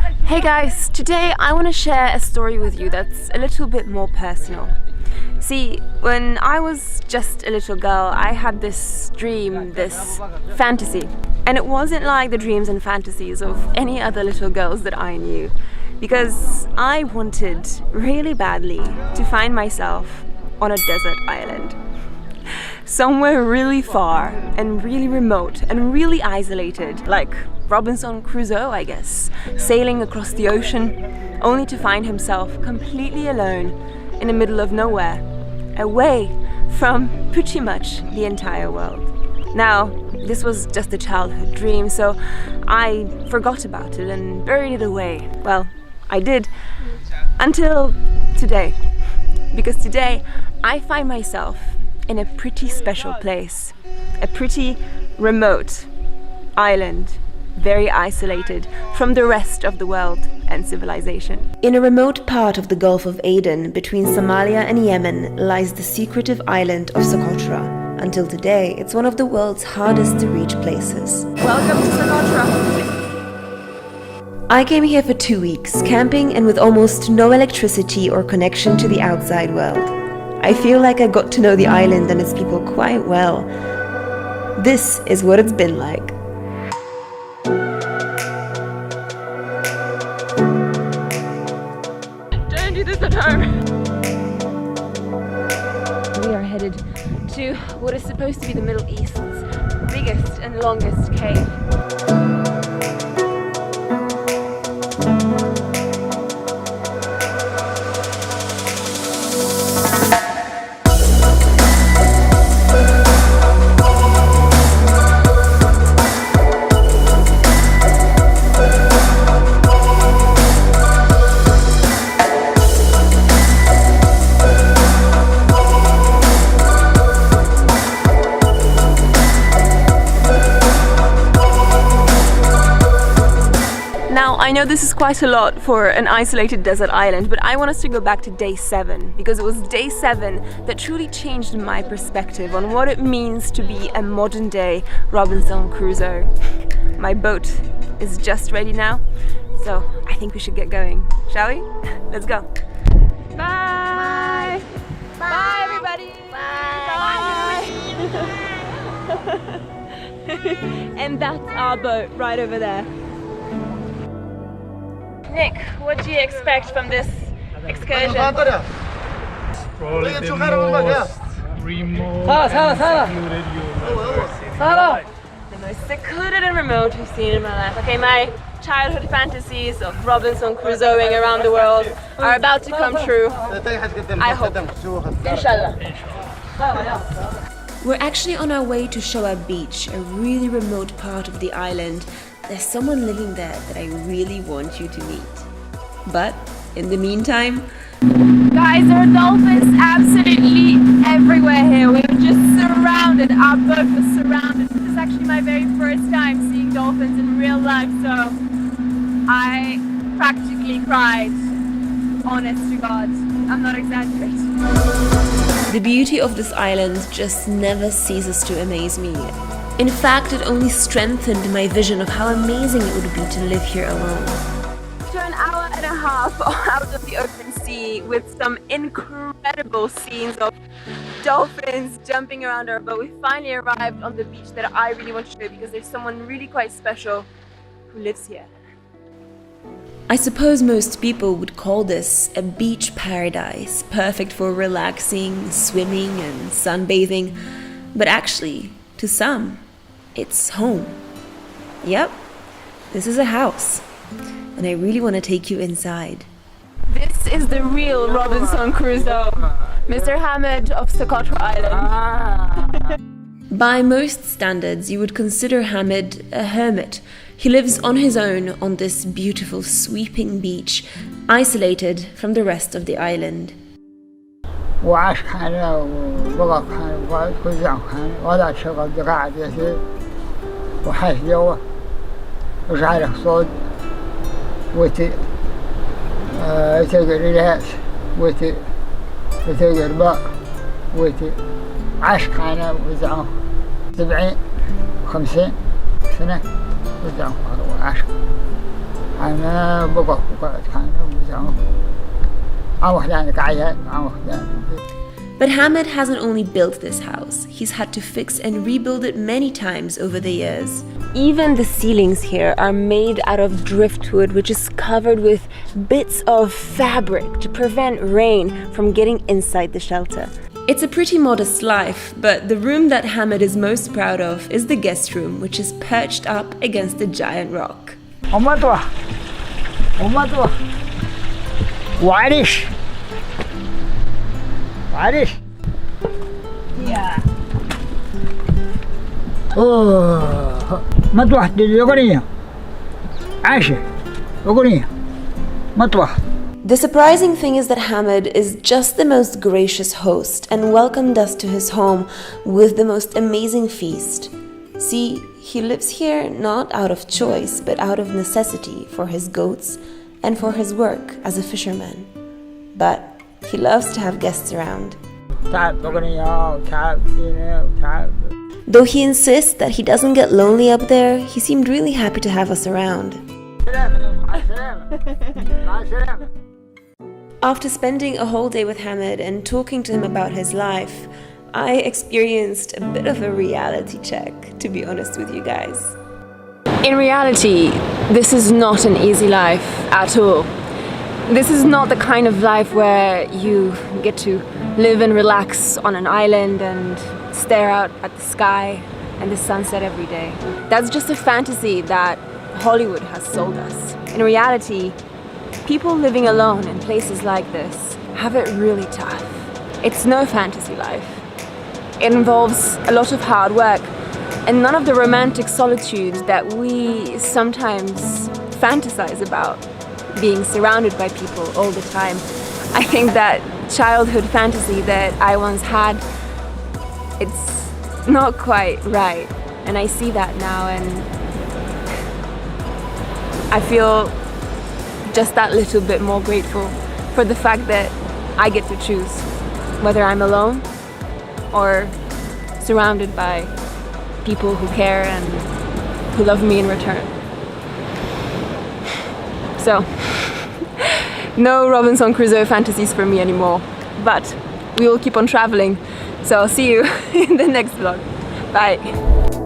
Hey guys, today I want to share a story with you that's a little bit more personal. See, when I was just a little girl, I had this dream, this fantasy. And it wasn't like the dreams and fantasies of any other little girls that I knew. Because I wanted really badly to find myself on a desert island. Somewhere really far and really remote and really isolated, like Robinson Crusoe, I guess, sailing across the ocean only to find himself completely alone in the middle of nowhere, away from pretty much the entire world. Now, this was just a childhood dream, so I forgot about it and buried it away. Well, I did, until today. Because today, I find myself in a pretty special place, a pretty remote island, very isolated from the rest of the world and civilization. In a remote part of the Gulf of Aden, between Somalia and Yemen, lies the secretive island of Socotra. Until today, it's one of the world's hardest to reach places. Welcome to Socotra! I came here for 2 weeks, camping and with almost no electricity or connection to the outside world. I feel like I got to know the island and its people quite well. This is what it's been like. Don't do this at home! We are headed to what is supposed to be the Middle East's biggest and longest cave. Now, I know this is quite a lot for an isolated desert island, but I want us to go back to day 7, because it was day 7 that truly changed my perspective on what it means to be a modern day Robinson Crusoe. My boat is just ready now, so I think we should get going, shall we? Let's go. Bye! Bye, Bye everybody! Bye! And that's our boat right over there. Nick, what do you expect from this excursion? Probably the most remote and secluded The most secluded and remote we've seen in my life. Okay, my childhood fantasies of Robinson Crusoeing around the world are about to come true. I hope. Inshallah. We're actually on our way to Shoa Beach, a really remote part of the island. There's someone living there that I really want you to meet. But in the meantime, guys, there are dolphins absolutely everywhere here. We are just surrounded. Our boat was surrounded. This is actually my very first time seeing dolphins in real life, so I practically cried. Honest to God, I'm not exaggerating. The beauty of this island just never ceases to amaze me. In fact, it only strengthened my vision of how amazing it would be to live here alone. After an hour and a half out of the open sea with some incredible scenes of dolphins jumping around our boat, we finally arrived on the beach that I really want to show you because there's someone really quite special who lives here. I suppose most people would call this a beach paradise, perfect for relaxing, swimming and sunbathing, but actually, to some, it's home. Yep, this is a house, and I really want to take you inside. This is the real Robinson Crusoe, Mr. Hamid of Socotra Island. By most standards, you would consider Hamid a hermit. He lives on his own on this beautiful sweeping beach, isolated from the rest of the island. وعاش حالنا وبقى حالنا وكل حالنا وهذا شغل قاعد يسير وحاش جوا وجعله صوت وتي تقر الهاس وتي تقر باء وتي عاش حالنا وزعه 70 50 سنة وزعه هذا عاش أنا بقى كان وزعه أروح لأن قاعد أروح لأن. But Hamid hasn't only built this house, he's had to fix and rebuild it many times over the years. Even the ceilings here are made out of driftwood, which is covered with bits of fabric to prevent rain from getting inside the shelter. It's a pretty modest life, but the room that Hamid is most proud of is the guest room, which is perched up against a giant rock. وعريش عريش يا اوه مطوح الأغنية عايشة أغنية مطوح. The surprising thing is that Hamid is just the most gracious host and welcomed us to his home with the most amazing feast. See, he lives here not out of choice but out of necessity for his goats and for his work as a fisherman. But he loves to have guests around. Though he insists that he doesn't get lonely up there, he seemed really happy to have us around. After spending a whole day with Hamid and talking to him about his life, I experienced a bit of a reality check, to be honest with you guys. In reality, this is not an easy life at all. This is not the kind of life where you get to live and relax on an island and stare out at the sky and the sunset every day. That's just a fantasy that Hollywood has sold us. In reality, people living alone in places like this have it really tough. It's no fantasy life. It involves a lot of hard work and none of the romantic solitude that we sometimes fantasize about, being surrounded by people all the time. I think that childhood fantasy that I once had, it's not quite right, and I see that now, and I feel just that little bit more grateful for the fact that I get to choose whether I'm alone or surrounded by people who care and who love me in return. So, no Robinson Crusoe fantasies for me anymore, but we will keep on traveling. So I'll see you in the next vlog. Bye.